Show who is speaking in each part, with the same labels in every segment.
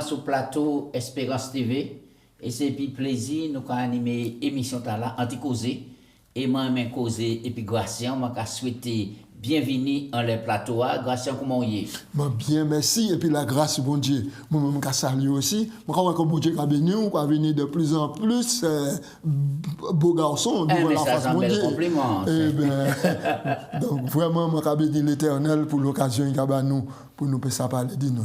Speaker 1: sur plateau Espérance TV et c'est puis plaisir nous avons animé émission là anti-causé et moi même causé et puis Gracien m'a souhaité bienvenue en les plateaux. Grâce comment y est?
Speaker 2: Bien, merci. Et puis la grâce, bon Dieu, moi-même, je salue aussi. Je crois que bon Dieu a béni, on va venir de plus en plus beaux garçons devant la face de Dieu.
Speaker 1: Compliment.
Speaker 2: Donc vraiment, je béni l'Éternel pour l'occasion qu'il a nous pour nous faire parler de nous.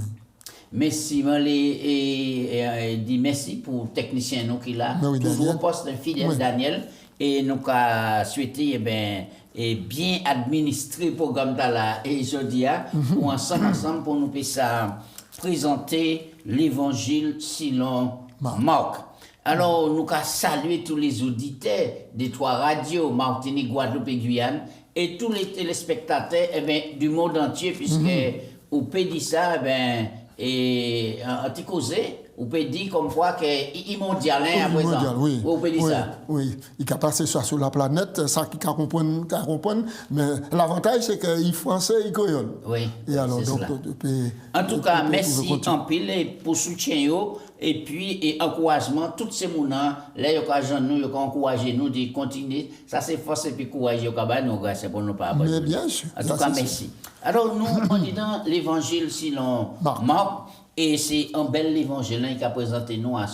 Speaker 1: Merci, et dit merci pour le technicien nous qui l'a. Toujours poste fidèle Daniel. Et nous avons souhaité et bien administrer le programme là et je dis pour ensemble pour nous présenter l'évangile selon Marc. Alors nous avons salué tous les auditeurs des trois radios Martinique, Guadeloupe et Guyane et tous les téléspectateurs du monde entier puisque au peut dire ça et anti-causé on peut dire comme quoi qu'il est mondial à présent.
Speaker 2: Oui.
Speaker 1: On peut dire ça.
Speaker 2: Oui, il a passé ça sur la planète, ça qui comprendre, mais l'avantage c'est qu'il est français et créole.
Speaker 1: Oui.
Speaker 2: Et alors donc
Speaker 1: en tout cas, merci en pile pour soutien et puis et encouragement tous ces mounans là nous encourager nous de continuer, ça c'est force et puis courage nous grâce pour nous pas.
Speaker 2: Mais bien sûr.
Speaker 1: En tout cas, merci. Alors nous on est dans l'évangile selon Marc. Et c'est un bel évangile qui a présenté nous à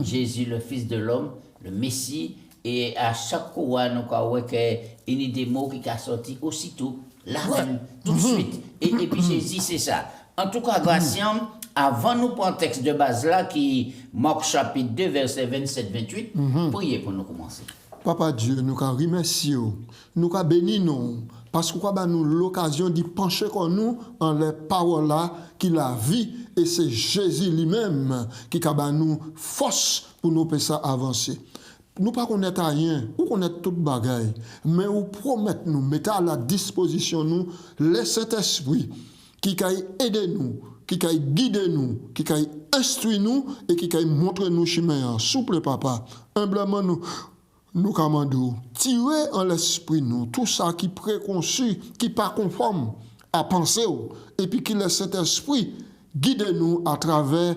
Speaker 1: Jésus, le Fils de l'homme, le Messie. Et à chaque fois, nous avons une des mots qui a sorti aussitôt, là même, tout de suite. Et puis Jésus, c'est ça. En tout cas, Gracien, avant nous prendre le texte de base là, qui Marc chapitre 2, verset 27-28, priez pour nous commencer.
Speaker 2: Papa Dieu, nous avons remercié, nous avons béni nous. Parce que nous avons l'occasion d'y pencher comme nous en les paroles là qui la vie et c'est Jésus lui-même qui a nous force pour nous faire ça avancer. Nous ne connaissons rien, nous connaissons toute bagaille, mais nous promettons nous mettre à la disposition nous le Saint-Esprit qui a aidé nous, qui a guidé nous, qui a instruit nous et qui a montré nous chemin. Souple papa, humblement nous commandons, tirer en l'esprit nous tout ça qui préconçu, qui pas conforme à penser, et puis qui le Saint-Esprit guide nous à travers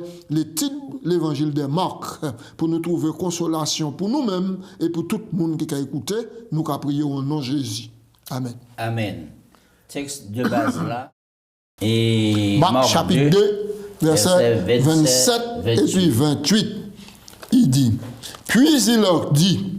Speaker 2: l'évangile de Marc pour nous trouver consolation pour nous-mêmes et pour tout le monde qui a écouté. Nous prions au nom de Jésus. Amen.
Speaker 1: Amen. Texte de base là. Et
Speaker 2: Marc chapitre 2, verset 27 et puis 28. Il dit, puis il leur dit,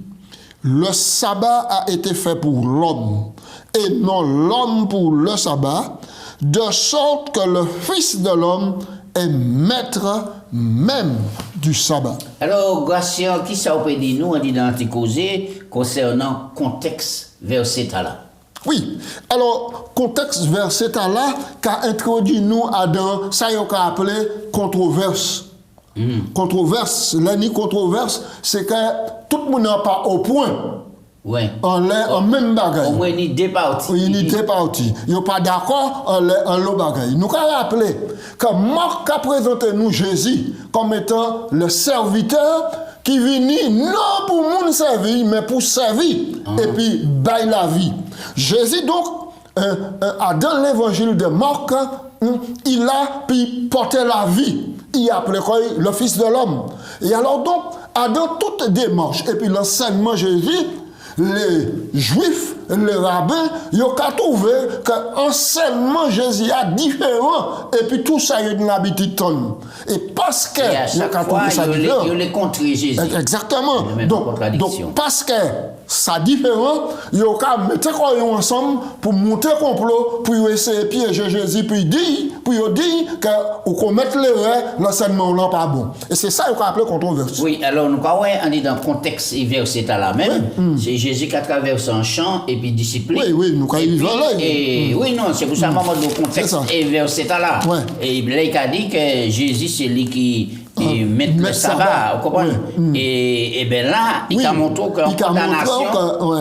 Speaker 2: le sabbat a été fait pour l'homme et non l'homme pour le sabbat, de sorte que le Fils de l'homme est maître même du sabbat.
Speaker 1: Alors, Gracien, qui ça peut dire nous en identité concernant contexte verset là?
Speaker 2: Oui, alors, contexte verset là, qu'a introduit nous dans ça qu'on a appelé controverse. Controverse, l'année controverse, c'est que tout le monde n'est pas au point.
Speaker 1: Ouais.
Speaker 2: En même bagaille.
Speaker 1: Au moins, il y a deux parties.
Speaker 2: Il y a deux parties. Ils ne sont pas d'accord en l'autre bagaille. Nous avons rappelé que Marc a présenté nous Jésus comme étant le serviteur qui vient non pour nous servir, mais pour servir et puis bailler la vie. Jésus, donc, dans l'évangile de Marc, il a pu porter la vie. Il a appelé le Fils de l'homme. Et alors donc, dans toute démarche, et puis l'enseignement Jésus, les Juifs, les rabbins, ils ont trouvé que l'enseignement Jésus est différent. Et puis tout ça, il y a une habitude. Et parce que...
Speaker 1: Et à chaque fois, il les contre Jésus.
Speaker 2: Exactement. Donc, parce que ça différent, ils ont mis ensemble pour monter un complot, pour essayer de piéger Jésus, puis dire qu'on commet l'erreur, l'enseignement n'est pas bon. Et c'est ça qu'on appelle controverse.
Speaker 1: Oui, alors nous, on est dans le contexte verset là même. C'est Jésus qui a traversé un champ et puis discipline.
Speaker 2: Oui, nous quand il va là.
Speaker 1: Oui, non, c'est pour ça que le contexte et verset là. Et là, il a dit que Jésus, c'est lui qui met le sabbat, vous comprenez? Et bien là, il a montré qu'en condamnation,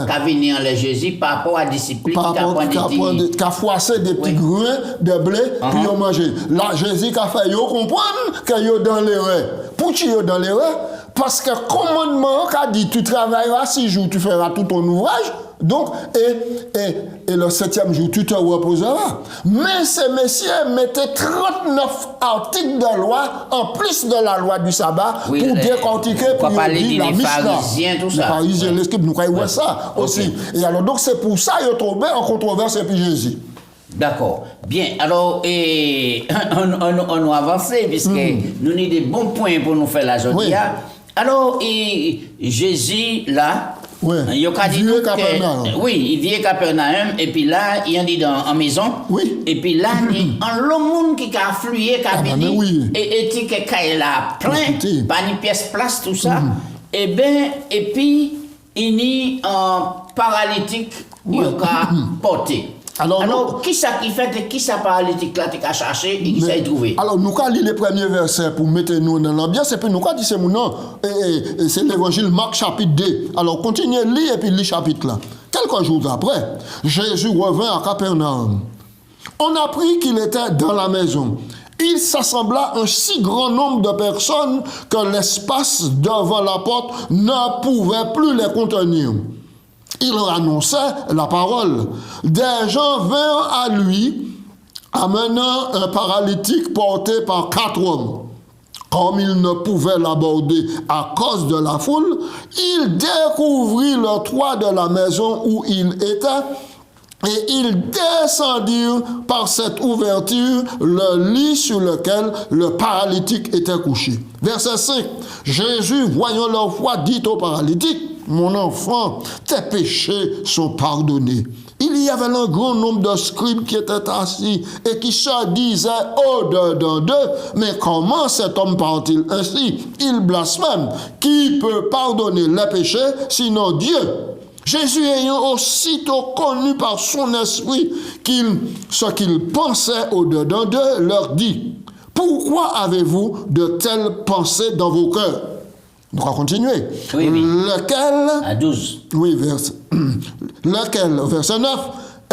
Speaker 1: qu'a venu en Jésus par rapport à la discipline,
Speaker 2: qui a froissé des petits grains de blé, puis ils ont mangé. Là, Jésus a fait comprendre qu'ils sont dans l'erreur. Pour qu'ils sont dans l'erreur, Parce que commandement a dit, tu travailleras 6 jours, tu feras tout ton ouvrage. Donc, et le 7e jour, tu te reposeras. Mais ces messieurs mettaient 39 articles de loi en plus de la loi du sabbat pour décortiquer, pour dire la Mishnah. Les pharisiens, les scribes, nous croyons ça aussi. Et alors, donc, c'est pour ça qu'ils sont tombés en controverse et puis Jésus.
Speaker 1: D'accord. Bien. Alors, on va avancer puisque nous avons des bons points pour nous faire la journée. Alors, Jésus, là, il vient à Capernaum, et puis là, il dit en maison, et puis là, il y a un long monde qui a afflué, qui a venu, et qui a plein, pas une pièce place, tout ça, et puis, il y a un paralytique qui a porté. Alors, qui ça qui fait, qui ça paralytique là, qui a cherché et qui ça a trouvé?
Speaker 2: Alors, nous avons lu les premiers versets pour mettre nous dans l'ambiance, et puis nous avons dit c'est mon nom, et c'est l'évangile Marc chapitre 2. Alors, continuez de lire, et puis le chapitre là. Quelques jours après, Jésus revint à Capernaum. On apprit qu'il était dans la maison. Il s'assembla un si grand nombre de personnes que l'espace devant la porte ne pouvait plus les contenir. Il annonçait la parole. Des gens vinrent à lui, amenant un paralytique porté par 4 hommes. Comme il ne pouvait l'aborder à cause de la foule, il découvrit le toit de la maison où il était, et ils descendirent par cette ouverture le lit sur lequel le paralytique était couché. Verset 5. Jésus, voyant leur foi, dit au paralytique, « Mon enfant, tes péchés sont pardonnés. » Il y avait un grand nombre de scribes qui étaient assis et qui se disaient au-dedans d'eux, « Mais comment cet homme parle-t-il ainsi? Il blasphème. Qui peut pardonner les péchés sinon Dieu? » Jésus ayant aussitôt connu par son esprit ce qu'il pensait au-dedans d'eux, leur dit, « Pourquoi avez-vous de telles pensées dans vos cœurs? » On va continuer.
Speaker 1: Oui.
Speaker 2: Lequel,
Speaker 1: à 12.
Speaker 2: Oui, lequel, verset 9,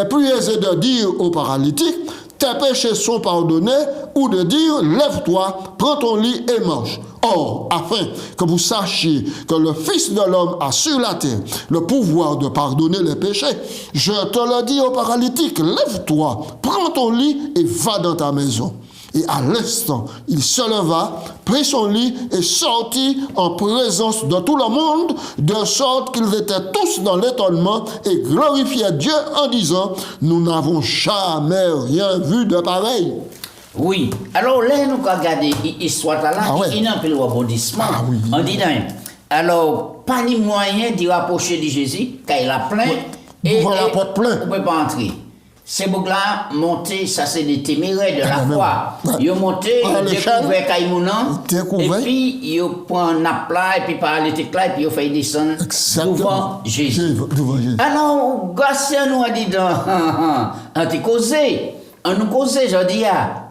Speaker 2: est plus aisé de dire au paralytique, tes péchés sont pardonnés, ou de dire, lève-toi, prends ton lit et marche. Or, afin que vous sachiez que le Fils de l'homme a sur la terre le pouvoir de pardonner les péchés, je te le dis au paralytique, lève-toi, prends ton lit et va dans ta maison. Et à l'instant, il se leva, prit son lit et sortit en présence de tout le monde, de sorte qu'ils étaient tous dans l'étonnement et glorifiaient Dieu en disant, nous n'avons jamais rien vu de pareil.
Speaker 1: Oui. Alors là, nous avons regardé l'histoire là, il y a un peu de rebondissement. On dit non. Alors, pas ni moyen d'y rapprocher de Jésus, car il a plein.
Speaker 2: Et la porte plein.
Speaker 1: On ne peut pas entrer. Ces boucs-là, montés, ça c'est des téméraires de la foi. Ils ont monté, ils ont découvert Caïmounan, et puis ils prennent un plat, et puis paralytique là, et puis ils ont fait descendre devant Jésus. Alors, Garcia nous a dit, on t'a causé. On nous cause, je dis,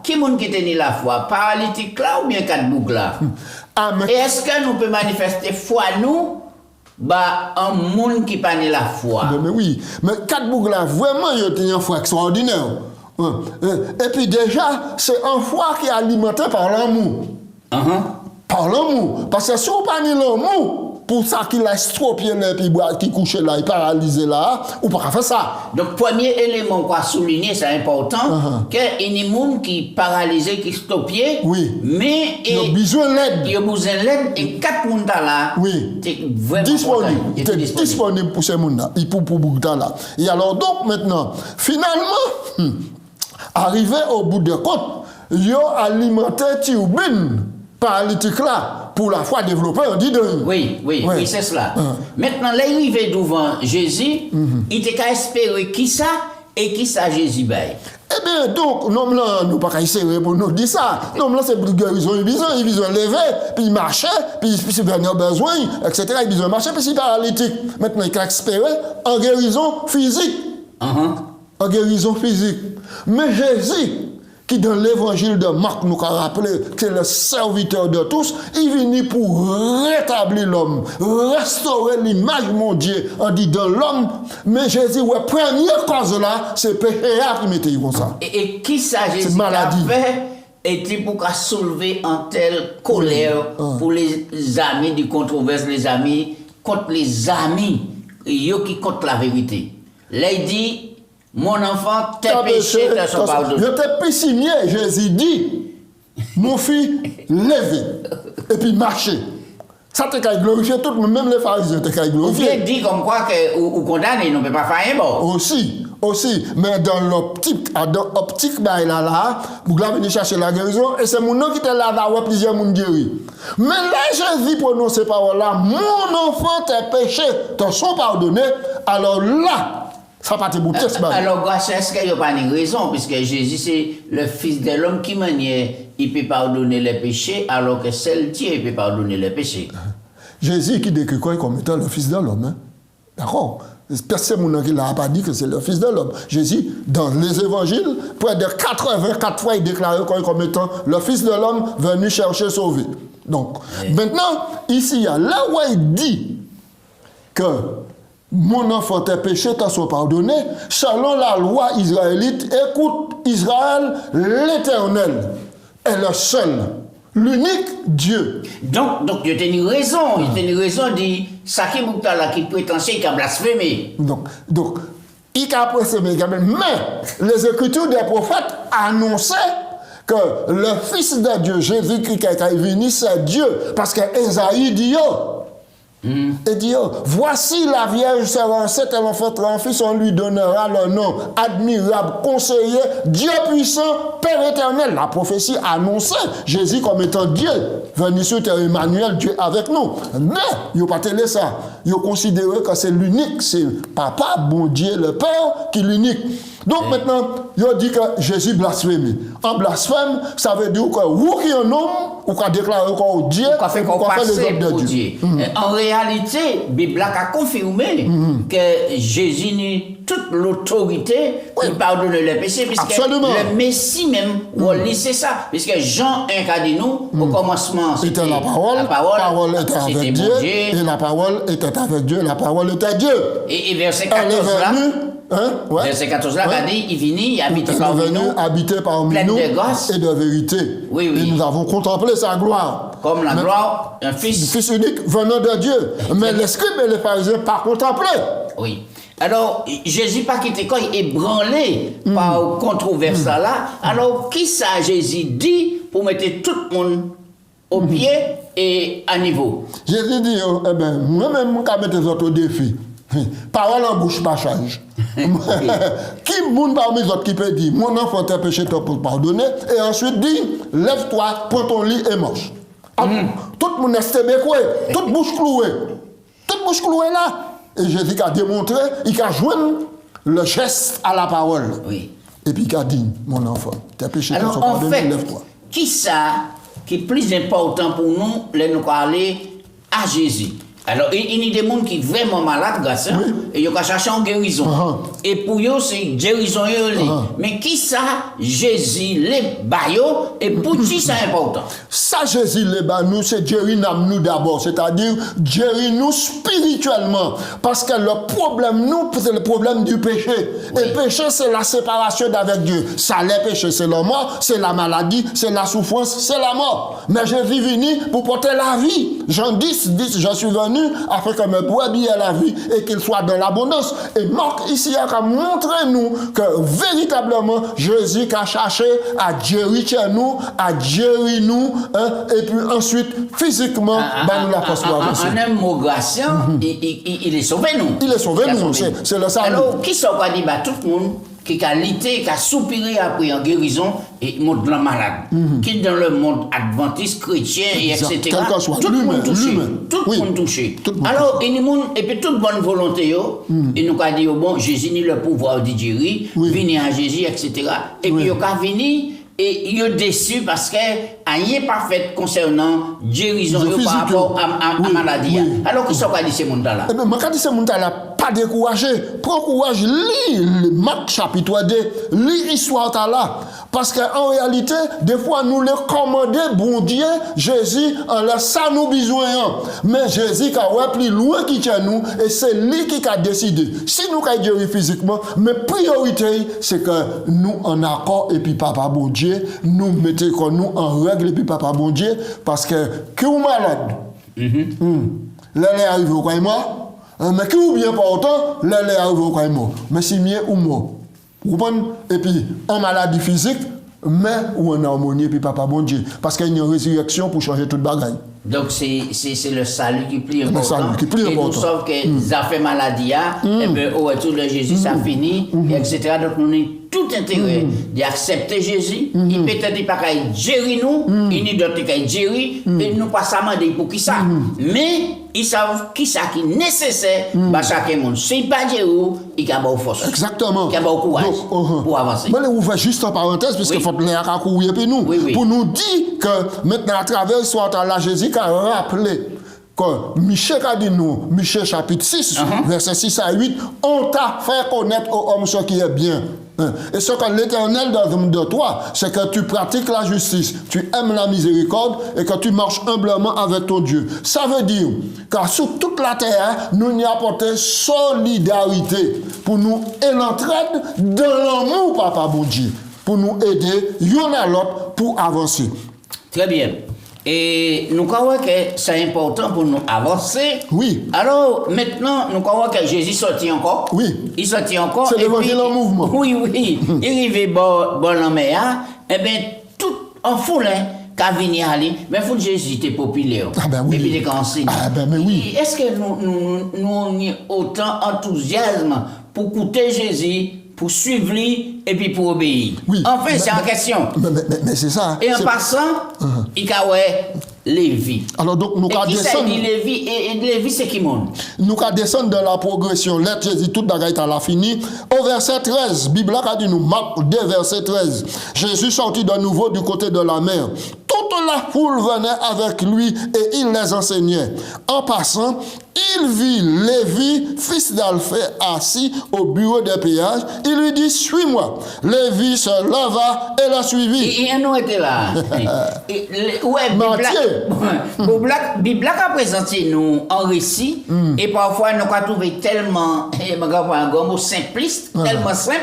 Speaker 1: qui est-ce qui tient la foi? Paralytique là ou bien 4 boucs là? Et est-ce que nous pouvons manifester foi nous? Un monde qui n'a pas la foi.
Speaker 2: Mais oui, mais 4 boucs là, vraiment, il y a une foi extraordinaire. Et puis déjà, c'est une foi qui est alimentée par l'amour. Par l'amour. Parce que si on n'a pas l'amour, pour ça qu'il a estropié là, puis qui couche là, il paralysé là, ou pas faire ça.
Speaker 1: Donc, premier élément qu'on a souligné, c'est important, qu'il y a des gens qui paralysés, qui stoppés, mais
Speaker 2: il a besoin d'aide.
Speaker 1: Il a besoin d'aide, et 4 personnes là,
Speaker 2: disponible pour ces gens là, pour beaucoup de là. Et alors, donc, maintenant, finalement, arrivé au bout de compte, il a alimenté Tioubin, paralytique là, pour la foi développée, on dit de...
Speaker 1: Oui, c'est cela. Maintenant, l'arrivée devant Jésus, il était qu'à espérer qui ça et qui ça Jésus baille.
Speaker 2: Eh bien, donc, nous ne pas qu'à essayer pour nous dire ça. Non, là, c'est pour guérison, il besoin lever, puis il marchait, puis il a besoin, etc. Il besoin marcher, puis il est paralytique. Maintenant, il a espéré en guérison physique. En guérison physique. Mais Jésus, qui dans l'évangile de Marc nous a rappelé que le serviteur de tous, il vient pour rétablir l'homme, restaurer l'image de Dieu en dit dans l'homme. Mais Jésus, la première cause là, c'est péché qui mettait comme ça.
Speaker 1: Et qui ça Jésus a fait était pour soulever un tel colère pour les amis du controverse, les amis contre les amis qui contre la vérité. Là, il dit, mon enfant, tes péchés te sont pardonnés.
Speaker 2: Je t'ai pissigné, Jésus dit, mon fils, levez, et puis marchez. Ça te caille glorifier tout le monde, même les pharisiens te caille glorifier.
Speaker 1: Ou bien dit comme quoi que ou condamné, on ne peut pas faire un bon.
Speaker 2: Aussi, mais dans l'optique, là, vous allez venir chercher la guérison, et c'est mon nom qui était là, plusieurs monde guéris. Mais là, Jésus prononce ces paroles-là, mon enfant, tes péchés te sont pardonnés, alors là, ça part pour pièce.
Speaker 1: Alors, grâce à ce qu'il n'y a pas de raison, puisque Jésus, c'est le Fils de l'homme qui maniait, il peut pardonner les péchés, alors que seul Dieu peut pardonner les péchés.
Speaker 2: Jésus qui décrit quoi comme étant le Fils de l'homme. Hein? D'accord? Personne qui n'a pas dit que c'est le Fils de l'homme. Jésus, dans les évangiles, près de 84 fois, il déclare comme étant le Fils de l'homme venu chercher sauver. Donc, maintenant, ici, là où il dit que mon enfant, tes péchés te sont pardonnés, selon la loi israélite, écoute Israël, l'Éternel est le seul, l'unique Dieu.
Speaker 1: Donc, il y a une raison, il y a une raison de dire, ça qui prétend qu'il a blasphémé.
Speaker 2: Donc, il a blasphémé, mais les Écritures des prophètes annonçaient que le Fils de Dieu, Jésus-Christ, qui est venu, c'est Dieu, parce que Esaïe dit, et dit, voici la Vierge sera enceinte, elle enfantera un fils, on lui donnera le nom admirable, conseiller, Dieu puissant, Père éternel. La prophétie annonçait Jésus comme étant Dieu, venu sur terre, Emmanuel, Dieu avec nous. Mais, ils n'ont pas télé ça. Ils ont considéré que c'est l'unique, c'est Papa, bon Dieu, le Père, qui est l'unique. Donc maintenant, ils ont dit que Jésus blasphémé. En blasphème, ça veut dire que vous qui est un homme, ou qu'on déclare encore Dieu,
Speaker 1: qu'on fait les œuvres de Dieu. En réalité, la Bible a confirmé que Jésus a toute l'autorité pour pardonner les péchés, puisque le Messie même, c'est ça. Puisque Jean 1 a dit nous, au commencement,
Speaker 2: c'était la parole était avec Dieu, et la parole était avec Dieu, la parole était Dieu.
Speaker 1: Et verset 14 là, verset 14 là, il dit, il vient, il
Speaker 2: habite parmi nous, et de vérité.
Speaker 1: Oui.
Speaker 2: Et nous avons contemplé sa gloire.
Speaker 1: Comme la gloire d'un fils
Speaker 2: unique venant de Dieu. Mais les scribes et les pharisiens pas contemplé.
Speaker 1: Oui. Alors, Jésus pas quitté quand il est ébranlé par controverse là. Alors, qui ça Jésus dit pour mettre tout le monde au pied et à niveau?
Speaker 2: Jésus dit, moi-même, je vais mettre les autres au défi. Parole en bouche, pas change. Qui moun parmi les autres qui peut dire, mon enfant tes péchés te pour pardonner, et ensuite dit, lève-toi, prends ton lit et marche. Tout le monde est stébécoué, toute bouche clouée là. Et Jésus a démontré, il a joint le geste à la parole.
Speaker 1: Oui.
Speaker 2: Et puis il a dit, mon enfant, tes péchés te sont pardonnés, lève-toi.
Speaker 1: Qui ça qui est plus important pour nous, nous parler à Jésus? Alors, il y a des gens qui sont vraiment malades, grâce à et ils ont cherché une guérison. Et pour eux, c'est guérison. Mais qui ça, Jésus, les baillots, et pour qui c'est important?
Speaker 2: Ça, Jésus, les baillots, c'est Jésus nous d'abord, c'est-à-dire Jésus nous spirituellement. Parce que le problème, nous, c'est le problème du péché. Oui. Et le péché, c'est la séparation d'avec Dieu. Ça, le péché, c'est la mort, c'est la maladie, c'est la souffrance, c'est la mort. Mais Jésus est venu pour porter la vie. Jean 10, je suis venu afin que me bois bien la vie et qu'il soit dans l'abondance. Et Marc ici a montré nous que véritablement Jésus a cherché à guérir nous, à guérir nous, et puis ensuite physiquement, nous la percevons.
Speaker 1: En un mot gracieux, il est sauvé nous.
Speaker 2: Il est sauvé nous, c'est le salut.
Speaker 1: Alors, qui sont pas dit, tout le monde qui a lutté, qui a soupiré après en guérison et monde la malade, qui dans le monde adventiste, chrétien, et etc. Tout le monde touché. Tout le monde touché. Alors, et puis toute bonne volonté, et nous avons dit, bon, Jésus n'a le pouvoir de guérir, venir à Jésus, etc. Et puis, il a venu. Et il est déçu parce que rien n'est pas fait concernant guérison par rapport à la maladie. Alors, qui sont pas dit ces gens-là?
Speaker 2: Eh bien, quand ces gens-là, pas décourager. Prends courage, lis Marc chapitre 2, lis l'histoire là. Parce qu'en réalité, des fois, nous les commandons, bon Dieu, Jésus, en laisse ça nous besoin. Mais Jésus, qui a plus loin qui tient nous, et c'est lui qui a décidé. Si nous avons guéri physiquement, mais priorité, c'est que nous en accord, et puis papa bon Dieu, nous mettons nous en règle, et puis papa bon Dieu, parce que vous malade, là, les arrivé au coin mort, mais qui ou bien pas autant, là, les arrivé au coin mort. Mais si mieux ou mort. Vous comprenez? Et puis, en maladie physique, mais ou en harmonie, et puis papa bon Dieu. Parce qu'il y a une résurrection pour changer toute bagaille.
Speaker 1: Donc, c'est le salut qui est plus important.
Speaker 2: Le salut qui est plus important.
Speaker 1: Sauf que ça fait maladie, et bien, au retour de Jésus, ça finit, etc. Donc, nous avons tout intérêt d'accepter Jésus. Il peut-être pas qu'il gérer nous, il n'y d'autres qui gérer, et nous pas ça demander pour qui ça. Mais, ils savent qui ça qui est nécessaire, chaque monde. Si pas Dieu, il a beaucoup de force.
Speaker 2: Exactement.
Speaker 1: Il a beaucoup de courage pour avancer.
Speaker 2: Je vais vous faire juste en parenthèse, puisqu'il faut les courir puis nous. Pour nous dire que maintenant, à travers l'histoire de la Jésus, qui a rappelé que Michée a dit nous, Michée chapitre 6, verset 6 à 8, on t'a fait connaître aux hommes ce qui est bien. Et ce que l'Éternel demande de toi, c'est que tu pratiques la justice, tu aimes la miséricorde et que tu marches humblement avec ton Dieu. Ça veut dire que sur toute la terre, nous n'y apportons solidarité pour nous et l'entraide de l'amour, papa bon Dieu, pour nous aider l'un à l'autre pour avancer.
Speaker 1: Très bien. Et nous croyons que c'est important pour nous avancer.
Speaker 2: Oui.
Speaker 1: Alors, maintenant, nous croyons que Jésus sortit encore.
Speaker 2: Oui.
Speaker 1: Il sortit encore.
Speaker 2: C'est l'évangile en mouvement.
Speaker 1: Oui. Il arrivait bon en mer, et bien, tout en foule, qu'a venu aller, mais il faut que Jésus était populaire.
Speaker 2: Ah ben oui.
Speaker 1: Et puis, il enseigne.
Speaker 2: Ah ben mais oui.
Speaker 1: Est-ce que nous avons autant enthousiasme pour écouter Jésus, pour suivre lui et puis pour obéir?
Speaker 2: Oui.
Speaker 1: Enfin, c'est en question.
Speaker 2: Mais c'est ça.
Speaker 1: Et en passant, il y a Lévi.
Speaker 2: Alors donc, nous allons descendre.
Speaker 1: Lévi, et Lévi, c'est qui monde?
Speaker 2: Nous allons descendre dans la progression. Lettre Jésus, toute la gaïta l'a fini. Au verset 13, Bible a dit nous, Marc 2, verset 13. Jésus sortit de nouveau du côté de la mer. Toute la foule venait avec lui et il les enseignait. En passant, il vit Lévi, fils d'Alphée, assis au bureau des péages. Il lui dit, suis-moi. Lévi se leva et l'a suivi.
Speaker 1: Et nous était là. Bible a présenté nous en récit et parfois nous avons trouvé tellement un mot simpliste, tellement simple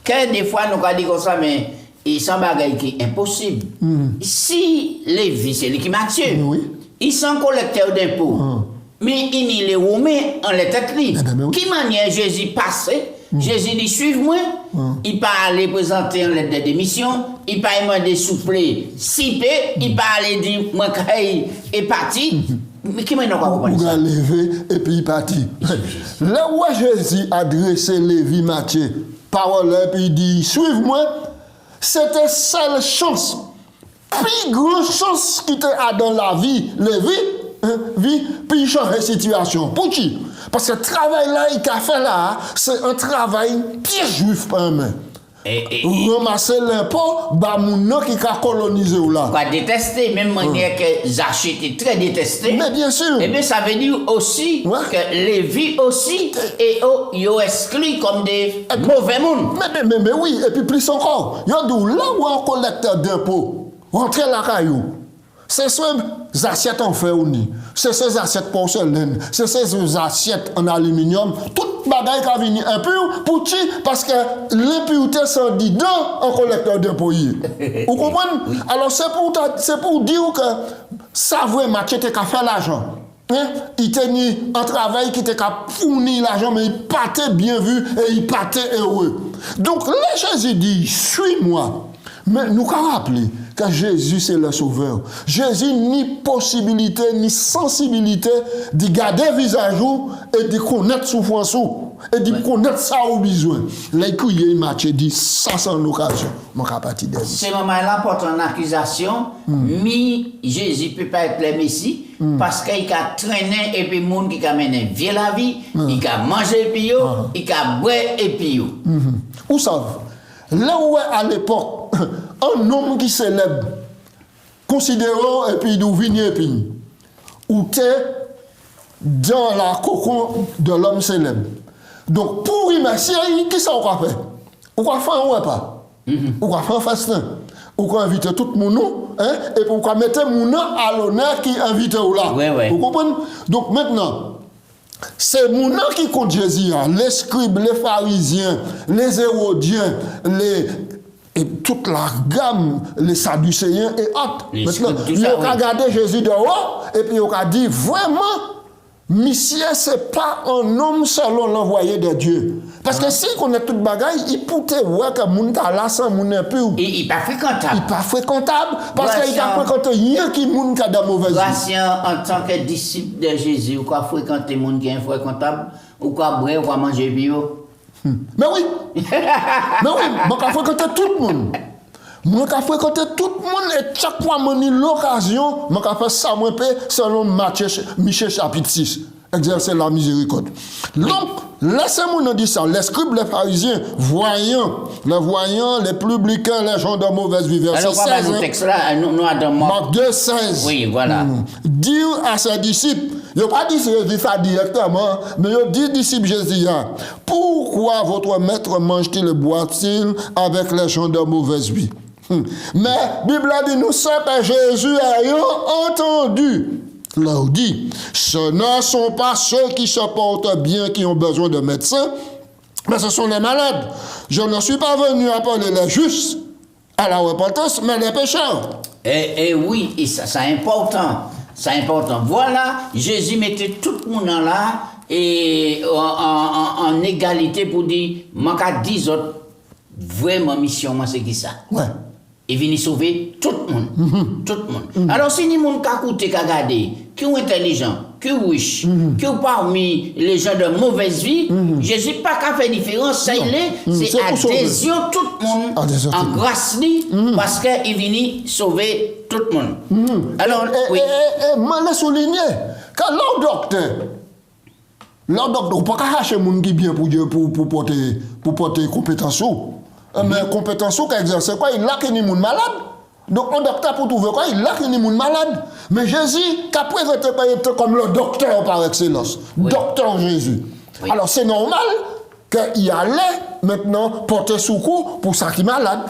Speaker 1: que des fois nous avons dit comme ça, mais il semble qui est impossible. Si Lévi, c'est lui qui Matthieu, ils sont collecteurs d'impôts. Mais il est romain en les têtes li. Qui manière Jésus passait? Jésus dit suive-moi. Il pas aller présenter une lettre de démission. Il pas demander souffler si peu. Il pas aller dire moi est parti. Mais qui maintenant quoi comprendre ça?
Speaker 2: Il a levé et puis il parti. Là où Jésus a adressé Lévi Matthieu, parole et puis il dit suive-moi. C'était seule chance. Plus grande chance qui était dans la vie, Lévi. Puis il change de situation. Pour qui? Parce que le travail là, il a fait là, c'est un travail pied juif par main. Ramasser l'impôt, bah mon qui a colonisé là.
Speaker 1: Quoi détester, même manière que Zachée était très détesté.
Speaker 2: Mais bien sûr.
Speaker 1: Et bien ça veut dire aussi que Lévi aussi et ils exclu comme des mauvais monde.
Speaker 2: Mais oui, et puis plus encore, il y a là où un collecteur d'impôts rentrer la caillou. C'est ces assiettes en fer uni, c'est ces assiettes porcelaine, c'est ces assiettes en aluminium, toute bagaille qui a venu impure, pour qui? Parce que l'impureté s'en dit dans un collecteur d'impôts. Vous comprenez? Oui. Alors c'est pour dire que ça vraiment qui était qu'à faire l'argent. Il tenait un travail qui était qu'à fournir l'argent, mais il partait bien vu et il partait heureux. Donc là, Jésus dit, suis-moi. Mais nous avons rappelé que Jésus c'est le sauveur. Jésus ni possibilité ni sensibilité de garder le visage et de connaître souffrance et de connaître ça au besoin. L'écuyer Matthieu dit ça sans occasion. Mon capacité.
Speaker 1: Ce moment-là porte en accusation, mais Jésus peut pas être le Messie parce qu'il a traîné et puis monde qui a mené vieux la vie, il a mangé et puis il a boire et puis
Speaker 2: Où ça? Là où à l'époque, un homme qui célèbre, considérant et puis d'où vient et puis, où t'es dans la cocon de l'homme célèbre. Donc, pour remercier, qui ça on va faire? On va faire un repas. On va faire un festin. On va inviter tout le monde, hein, et pour qu'on mette mon nom à l'honneur qui invite là.
Speaker 1: Ouais.
Speaker 2: Vous comprenez? Donc maintenant, c'est mon nom qui compte Jésus, les scribes, les pharisiens, les hérodiens, et toute la gamme, les sadducéens et autres. Maintenant, ils ont regardé Jésus de haut, et puis ils ont dit vraiment, monsieur, ce n'est pas un homme selon l'envoyé de Dieu. Parce que si on a tout le bagage, il peut voir que mon là sans mon impur.
Speaker 1: Il n'est pas fréquentable.
Speaker 2: Il n'est pas fréquentable parce qu'il n'a pas fréquenté rien qui moun qui a de mauvaise vie.
Speaker 1: En tant que disciple de Jésus, ou quoi fréquenter les gens qui sont infréquentables, ou quoi boire, ou quoi manger bio.
Speaker 2: Mais oui, je vais fréquenter tout le monde. Je vais fréquenter tout le monde et chaque fois que j'ai l'occasion, je vais faire ça selon Michée chapitre 6. Exercer la miséricorde. Donc, laissez-moi dire ça. Les scribes, les pharisiens, les publicains, les gens de mauvaise vie.
Speaker 1: Alors, on va le texte là, nous avons
Speaker 2: Marc 2, 16.
Speaker 1: Oui, voilà.
Speaker 2: Dire à ses disciples, il n'a pas dit ça directement, mais il dit disciples Jésus, pourquoi votre maître mange-t-il et boit-il avec les gens de mauvaise vie? Mais la Bible a dit, nous sommes que Jésus ayant entendu. Là, on dit, ce ne sont pas ceux qui se portent bien qui ont besoin de médecins, mais ce sont les malades. Je ne suis pas venu appeler les justes à la repentance, mais les pécheurs.
Speaker 1: Et oui, et ça c'est important. C'est important. Voilà, Jésus mettait tout le monde là et en égalité pour dire, moi, qu'à 10 autres, vraiment, mission, moi, c'est qui ça?
Speaker 2: Ouais.
Speaker 1: Et venir sauver tout le monde. Tout le monde. Alors, si les gens qui ont écouté, qui ont regardé, qui sont intelligents, qui sont riches, qui sont parmi les gens de mauvaise vie, Jésus n'a pas qu'à faire différence. Ça, c'est adhésion tout le monde en grâce, parce qu'il vient sauver tout le monde. Alors, oui.
Speaker 2: Je souligner que leur docteur, on ne peut pas cacher les gens qui bien pour porter compétence. Mais compétence qui exerce quoi? Il a que les gens malades. Donc, un docteur pour trouver quoi? Il a que les gens malades. Mais Jésus, qui a présenté comme le docteur par excellence. Oui. Docteur Jésus. Oui. Alors, c'est normal qu'il allait maintenant porter secours pour ça qui est malade.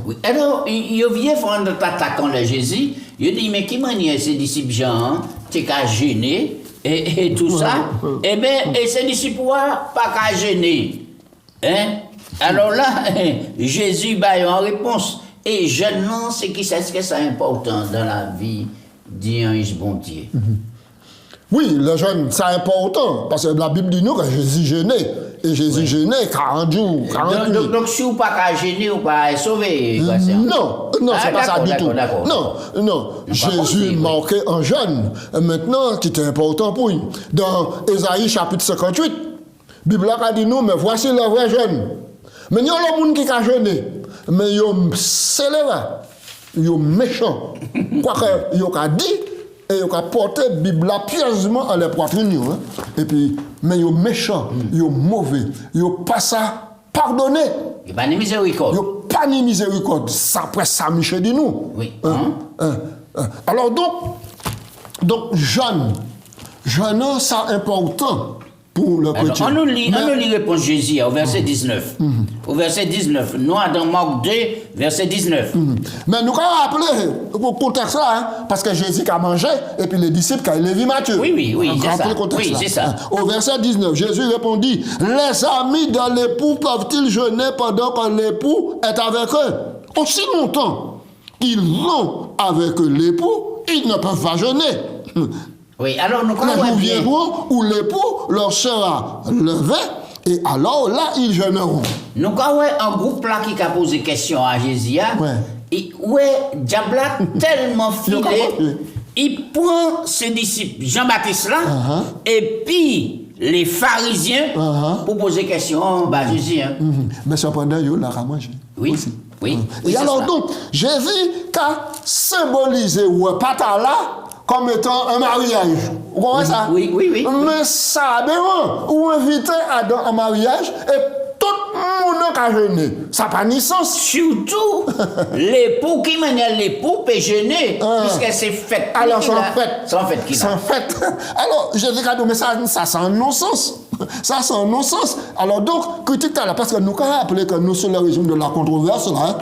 Speaker 1: Oui. Alors, il vient faire un attaquant de Jésus. Il dit, mais qui manière ces disciples Jean, t'es qu'à gêner et tout ça? Eh bien, et ces disciples pas qu'à gêner. Hein? Alors là, Jésus a en réponse. Et jeune, c'est qui c'est ce que c'est important dans la vie d'un bon Dieu.
Speaker 2: Oui, le jeûne, c'est important, parce que la Bible dit nous que Jésus jeûnait. Et Jésus jeûnait 40 jours, 40 nuits.
Speaker 1: Donc, si vous n'êtes pas gêné, vous n'êtes pas sauvé.
Speaker 2: Non, c'est pas ça du tout. Non, Jésus marquait un jeûne. Maintenant, qui était important pour lui. Dans Ésaïe chapitre 58, la Bible a dit nous, mais voici le vrai jeûne. Mais il y a le monde qui a jeûné. Mais ils sont scélérats, ils sont méchants. Quoique, ils ont dit, et ils ont porté la Bible pieusement à la poitrine. Et puis, mais ils sont méchants, ils sont mauvais, ils n'ont pas ça pardonné.
Speaker 1: Il n'y a pas de miséricorde.
Speaker 2: Il n'y a pas de miséricorde. Ça, après, ça, Michel dit nous.
Speaker 1: Oui.
Speaker 2: Alors, donc jeûne, c'est important. Alors,
Speaker 1: on nous lit réponse Jésus au verset 19. Au verset 19. Nous, dans Marc 2, verset 19.
Speaker 2: Mais nous avons rappelé le contexte là, parce que Jésus a mangé et puis les disciples qui ont levé Matthieu.
Speaker 1: Oui, c'est ça.
Speaker 2: Au verset 19, Jésus répondit, les amis de l'époux peuvent-ils jeûner pendant que l'époux est avec eux? Aussi longtemps qu'ils vont avec l'époux, ils ne peuvent pas jeûner.
Speaker 1: Oui, alors nous
Speaker 2: croyons bien où l'époux leur sera levé et alors là ils jeûneront.
Speaker 1: Nous croyons un groupe là qui a posé question à Jésus. Et diable tellement filé, il prend ses disciples Jean-Baptiste là et puis les pharisiens pour poser question à Jésus.
Speaker 2: Mais cependant il a mangé.
Speaker 1: Oui.
Speaker 2: Aussi.
Speaker 1: Oui.
Speaker 2: Et alors donc Jésus a symbolisé pata là comme étant un mariage. Vous comprenez ça?
Speaker 1: Oui.
Speaker 2: Mais ça, ou invité à un mariage et tout le monde a jeûné. Ça n'a pas ni sens.
Speaker 1: Surtout, l'époux qui mène l'époux peut jeûner, puisque c'est fait.
Speaker 2: Alors, c'est en fait.
Speaker 1: C'est en fait qui
Speaker 2: c'est en fait. Alors, je dis mais ça c'est un non-sens. Ça, c'est un non-sens. Alors donc, critique là, parce que nous avons rappelé que nous sommes le régime de la controverse, là,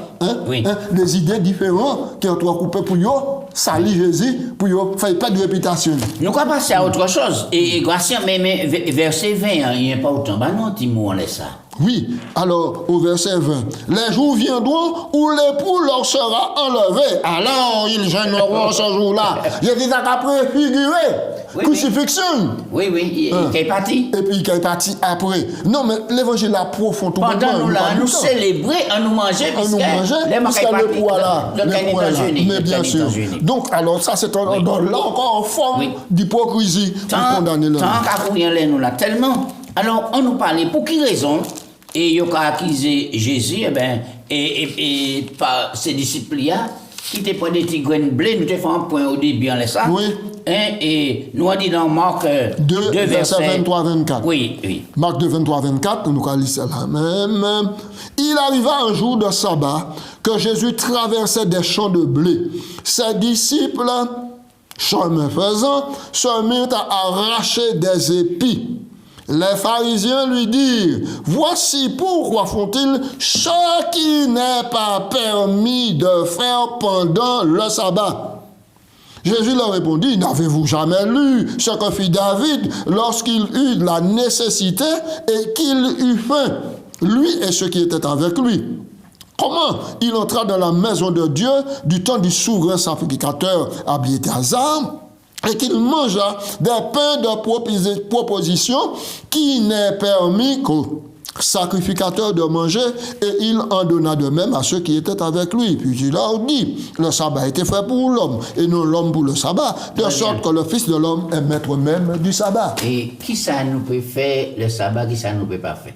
Speaker 2: des idées différentes qui ont coupé pour eux, salir Jésus, pour eux faire pas de réputation.
Speaker 1: Nous allons passer à autre chose. Et Gratien, mais verset 20, il n'y a pas autant. Bah non, Timon, on laisse ça.
Speaker 2: Oui, alors au verset 20, les jours viendront où l'époux leur sera enlevé. Alors ils gêneront ce jour-là. Il y a des après figuré. Crucifixion.
Speaker 1: Oui, qui est parti.
Speaker 2: Et puis qui est parti après. Non, mais l'évangile a profond tout.
Speaker 1: Pendant nous là, nous célébrer, on nous mangeait,
Speaker 2: puisque l'époux est là. Mais bien sûr. Donc, alors ça, c'est là encore en forme d'hypocrisie.
Speaker 1: Tant qu'à nous là, tellement. Alors, on nous parlait pour qui raison? Et il a accusé Jésus, et par ses disciples-là, qui étaient près des petits grains de blé, nous avons fait un point au début, on laisse ça.
Speaker 2: Oui.
Speaker 1: Et nous avons dit dans Marc 2
Speaker 2: verset 23-24.
Speaker 1: Oui.
Speaker 2: Marc 2, 23-24, nous avons lu ça là même. Il arriva un jour de sabbat que Jésus traversait des champs de blé. Ses disciples, chemin faisant, se mirent à arracher des épis. Les pharisiens lui dirent, voici pourquoi font-ils ce qui n'est pas permis de faire pendant le sabbat. Jésus leur répondit, n'avez-vous jamais lu ce que fit David lorsqu'il eut la nécessité et qu'il eut faim, lui et ceux qui étaient avec lui? Comment il entra dans la maison de Dieu du temps du souverain sacrificateur Abiathar et qu'il mangea des pains de proposition qui n'est permis qu'au sacrificateur de manger, et il en donna de même à ceux qui étaient avec lui. Puis il leur dit, le sabbat a été fait pour l'homme, et non l'homme pour le sabbat, de sorte que le Fils de l'homme est maître même du sabbat.
Speaker 1: Et qui ça nous peut faire le sabbat, qui ça nous peut pas faire?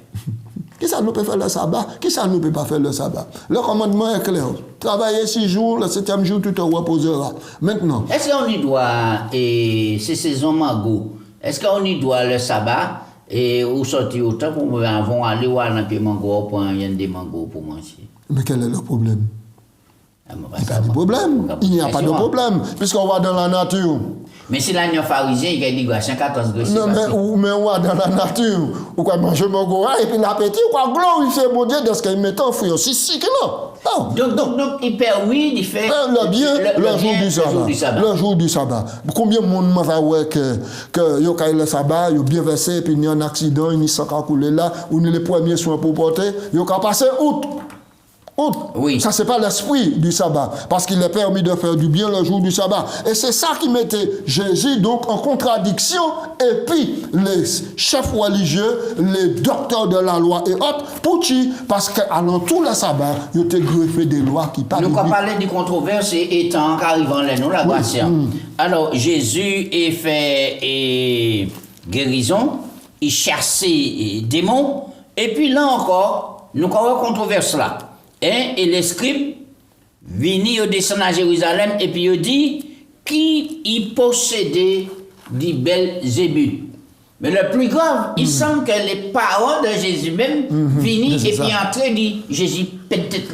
Speaker 2: Qui ça nous peut faire le sabbat? Qui ça nous peut pas faire le sabbat? Le commandement est clair. Travailler 6 jours, le 7e jour, tu te reposeras. Maintenant.
Speaker 1: Est-ce qu'on y doit, ces saisons mango, est-ce qu'on y doit le sabbat, et ou sortir autant pour vont aller voir un peu mango, pour un des mangos pour manger?
Speaker 2: Mais quel est le problème? Il n'y a pas de problème. Il n'y a pas de problème, puisqu'on va dans la nature.
Speaker 1: Mais si l'agneau pharisien, il a dit 114 degrés.
Speaker 2: Non, mais on va dans la nature. Ou quoi manger mon goura, et puis l'appétit, ou quoi glorifier mon Dieu de ce qu'il met en fruit aussi, si que non.
Speaker 1: Donc, il permet de faire
Speaker 2: le jour du sabbat. Le jour du sabbat. Combien de monde m'a fait que yo le sabbat, yo bien versé, puis il y a un accident, il y a un coulé là, ou les premiers soins pour porter, yo ka passer outre. Oui. Ça, c'est pas l'esprit du sabbat, parce qu'il est permis de faire du bien le jour du sabbat. Et c'est ça qui mettait Jésus donc en contradiction, et puis les chefs religieux, les docteurs de la loi et autres, pour qui? Parce qu'à tout le sabbat, ils ont greffé des lois qui parlent.
Speaker 1: Nous avons parlé de controverse étant qu'arrivant là, nous la grâce. Alors, Jésus est fait guérison, il chassait des démons, et puis là encore, nous avons controverse là. Et les scribes viennent descendre à Jérusalem et puis ils disent qui y possédait des belles zébutes. Mais le plus grave, il semble que les paroles de Jésus même viennent et puis entrent dit Jésus peut-être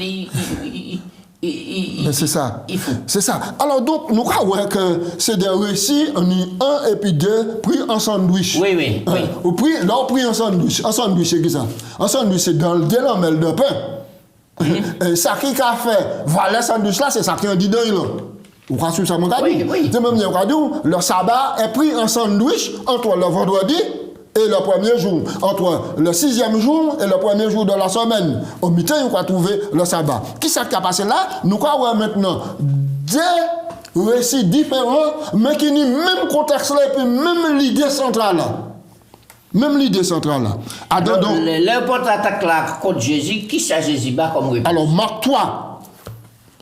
Speaker 2: mais c'est ça.
Speaker 1: Il faut.
Speaker 2: C'est ça. Alors donc, nous croyons que c'est des récits, on y un et puis deux, pris en sandwich.
Speaker 1: Oui.
Speaker 2: On pris en sandwich. En sandwich, c'est qui ça? En sandwich, c'est dans le lamelle de pain. Et ça qui a fait, voilà, sandwich là, c'est ça qui a dit dans il. Vous croyez que ça m'a dit?
Speaker 1: Oui.
Speaker 2: C'est même le sabbat est pris en sandwich entre le vendredi et le premier jour, entre le 6e jour et le premier jour de la semaine. Au mi-temps, on va trouver le sabbat. Qui ça qui a passé là? Nous croyons maintenant des récits différents, mais qui n'ont même contexte là, et puis même l'idée centrale là. Même l'idée centrale là.
Speaker 1: Alors, le contre-attaque là contre Jésus, qui ça Jésus bat comme réponse?
Speaker 2: Alors, Marc 3.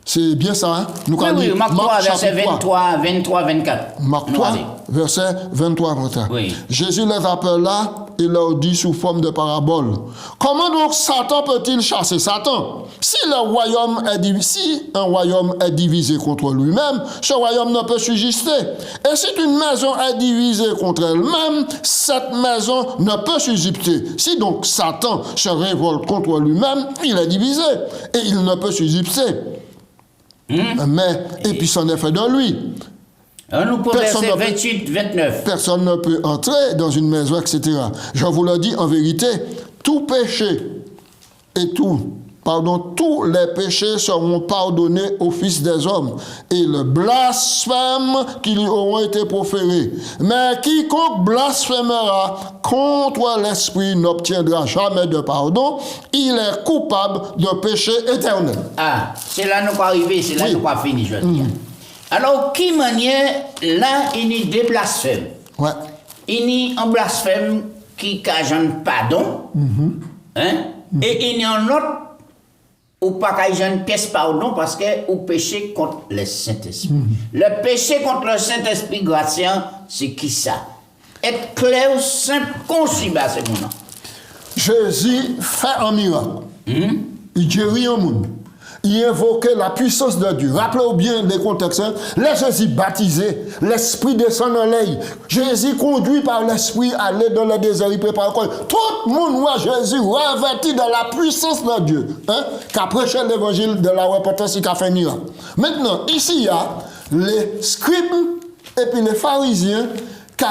Speaker 2: C'est bien ça, hein?
Speaker 1: Oui, Marc 3, verset 23, 24.
Speaker 2: Marc 3, verset 23, 24. Oui. Jésus les appela et leur dit sous forme de parabole. Comment donc Satan peut-il chasser Satan? Si un royaume est divisé contre lui-même, ce royaume ne peut subsister. Et si une maison est divisée contre elle-même, cette maison ne peut subsister. Si donc Satan se révolte contre lui-même, il est divisé et il ne peut subsister. Mais, et puis c'en est fait de lui.
Speaker 1: nous pour verset 28, 29.
Speaker 2: Personne ne peut entrer dans une maison, etc. Je vous le dis en vérité, tout péché et tous les péchés seront pardonnés au Fils des hommes et le blasphème qui lui auront été proférés. Mais quiconque blasphémera contre l'Esprit n'obtiendra jamais de pardon. Il est coupable d'un péché éternel.
Speaker 1: Ah, c'est là nous pas arrivé, c'est là nous pas fini, je veux dire. Alors, qui manière, là, il y a des blasphèmes.
Speaker 2: Ouais.
Speaker 1: Il y a un blasphème qui cajonne pardon, hein? Et il y a un autre ou pas cajonne pièce pardon parce que ou péché contre le Saint-Esprit. Le péché contre le Saint-Esprit gratien, c'est qui ça? Être clair, simple, concis, c'est mon nom.
Speaker 2: Jésus fait un miracle. Il guérit un monde. Il invoquait la puissance de Dieu. Rappelez-vous bien les contextes. Là, Jésus baptisé, l'Esprit descend dans l'air. Jésus conduit par l'Esprit aller dans le désert, il prépare le corps. Tout le monde voit Jésus revêtu dans la puissance de Dieu. Qui a prêché l'évangile de la repentance et qui a fait miracle. Maintenant, ici, il y a les scribes et puis les pharisiens qui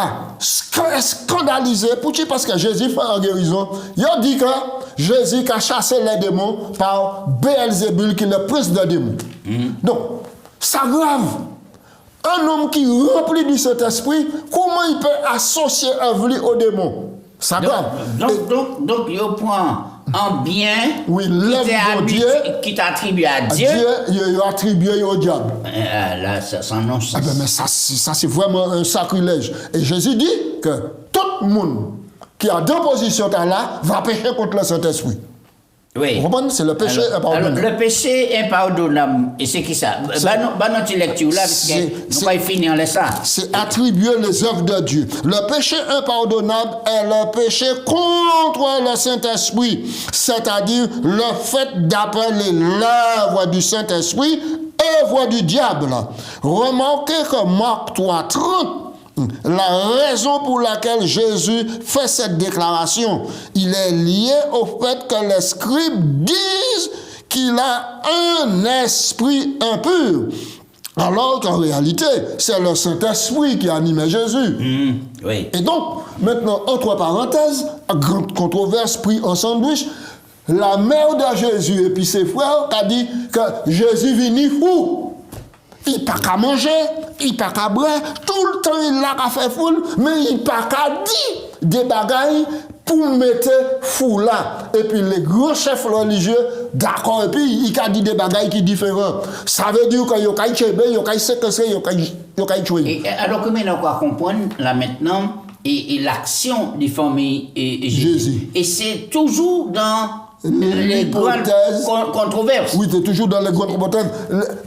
Speaker 2: ont scandalisé parce que Jésus fait en guérison. Ils ont dit que Jésus a chassé les démons par Béelzébul qui est le prince des démons. Donc, ça grave. Un homme qui remplit du Saint-Esprit, comment il peut associer un vli au démon? Ça grave.
Speaker 1: Donc, il prend un bien qui t'attribue à Dieu.
Speaker 2: Il attribue au diable.
Speaker 1: Là, ça sent non-sens.
Speaker 2: Mais ça, c'est vraiment un sacrilège. Et Jésus dit que tout le monde qui a deux positions là va pécher contre le Saint-Esprit.
Speaker 1: Oui.
Speaker 2: Vous comprenez? C'est le péché impardonnable.
Speaker 1: Le péché impardonnable, et c'est qui ça? Notre lecture là, parce que nous pas finir les ça.
Speaker 2: C'est attribuer les œuvres de Dieu. Le péché impardonnable est le péché contre le Saint-Esprit, c'est-à-dire le fait d'appeler l'œuvre du Saint-Esprit œuvre du diable. Remarquez que Marc 3:30, la raison pour laquelle Jésus fait cette déclaration, il est lié au fait que les scribes disent qu'il a un esprit impur. Alors qu'en réalité, c'est le Saint-Esprit qui animait Jésus.
Speaker 1: Oui.
Speaker 2: Et donc, maintenant, entre parenthèses, grande controverse pris en sandwich, la mère de Jésus et puis ses frères ont dit que Jésus venu fou. Il n'a pas qu'à manger, il n'a pas qu'à boire, tout le temps il n'a qu'à faire foule, mais il n'a pas qu'à dire des bagailles pour mettre fou là. Et puis les grands chefs religieux, d'accord, et puis il a dit des bagailles qui sont différents. Ça veut dire qu'il y a des chébé, il y a des séquestrés, il y a des tués.
Speaker 1: Alors comment on va comprendre là maintenant et l'action des familles et Jésus. Et c'est toujours dans les grandes controverses.
Speaker 2: Oui, c'est toujours dans les grandes controverses.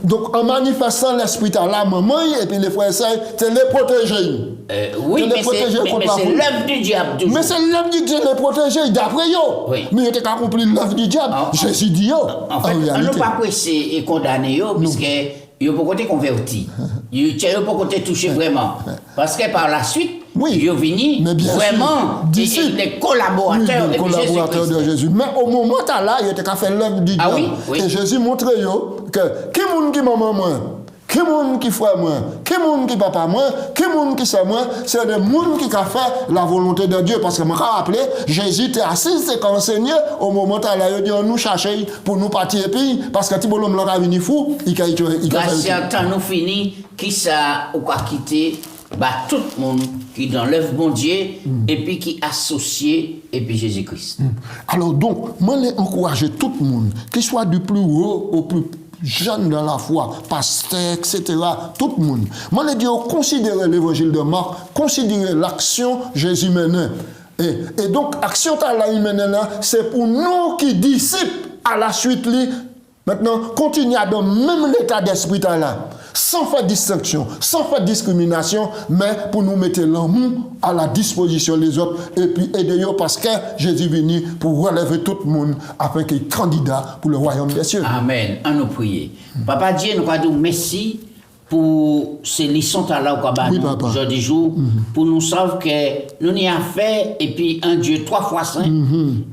Speaker 2: Donc, en manifestant l'esprit à la maman, et puis les frères et sœurs, c'est les protéger.
Speaker 1: Oui, mais c'est l'œuvre du diable. Toujours.
Speaker 2: Mais c'est l'œuvre du diable, les protéger, d'après eux.
Speaker 1: Oui.
Speaker 2: Mais ils n'ont pas compris l'œuvre du diable. Jésus dit,
Speaker 1: en fait, on ne peut pas presser et condamner, puisque il n'y a pas côté converti. Il n'y a pas côté touché vraiment. Parce que par la suite, il est venu vraiment des collaborateurs,
Speaker 2: de Jésus. Mais au moment là, il était qu'à faire l'œuvre du diable.
Speaker 1: Oui.
Speaker 2: Et Jésus montrait que qui est qui maman moi, qui est qui frère moi, qui est qui papa moi, qui est qui c'est moi, c'est des gens qui ont fait la volonté de Dieu. Parce que je me rappelle, Jésus était assis, c'est qu'enseigné, au moment là, il dit on nous chercher pour nous partir et puis, parce que si on l'a venu fou, il a
Speaker 1: si un temps nous fini, qui ça ou quoi quitter, tout le monde qui dans l'œuvre bon Dieu et puis qui associé et puis Jésus-Christ.
Speaker 2: Alors donc, moi je encourage tout le monde, qu'il soit du plus haut au plus jeune dans la foi, pasteur, etc., tout le monde. Moi je dis, considérez l'évangile de Marc, considérez l'action Jésus menait. Et donc, action qu'il menait là, c'est pour nous qui disciples à la suite, maintenant, continuer dans le même état d'esprit là. Sans faire distinction, sans faire discrimination, mais pour nous mettre l'amour à la disposition des autres et puis aider eux parce que Jésus est venu pour relever tout le monde afin qu'il soit candidat pour le royaume des cieux.
Speaker 1: Amen. À nous prier. Papa Dieu, nous va dire merci pour ces leçons là au aujourd'hui jour, pour nous savoir que nous n'y avons fait et puis un Dieu 3 fois saint,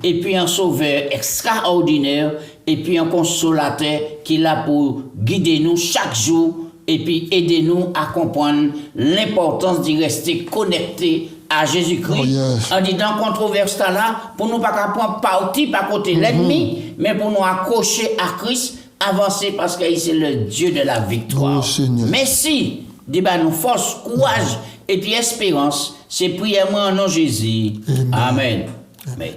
Speaker 1: et puis un sauveur extraordinaire, et puis un consolateur qui est là pour guider nous chaque jour et puis aidez-nous à comprendre l'importance d'y rester connecté à Jésus-Christ.
Speaker 2: Oh, yes.
Speaker 1: En disant controverse là, pour nous pas prendre parti par côté l'ennemi, mais pour nous accrocher à Christ, avancer parce qu'il c'est le Dieu de la victoire.
Speaker 2: Oh, Seigneur.
Speaker 1: Merci, débat nous force, courage et puis espérance. C'est prière moi en nom de Jésus. Amen. Amen.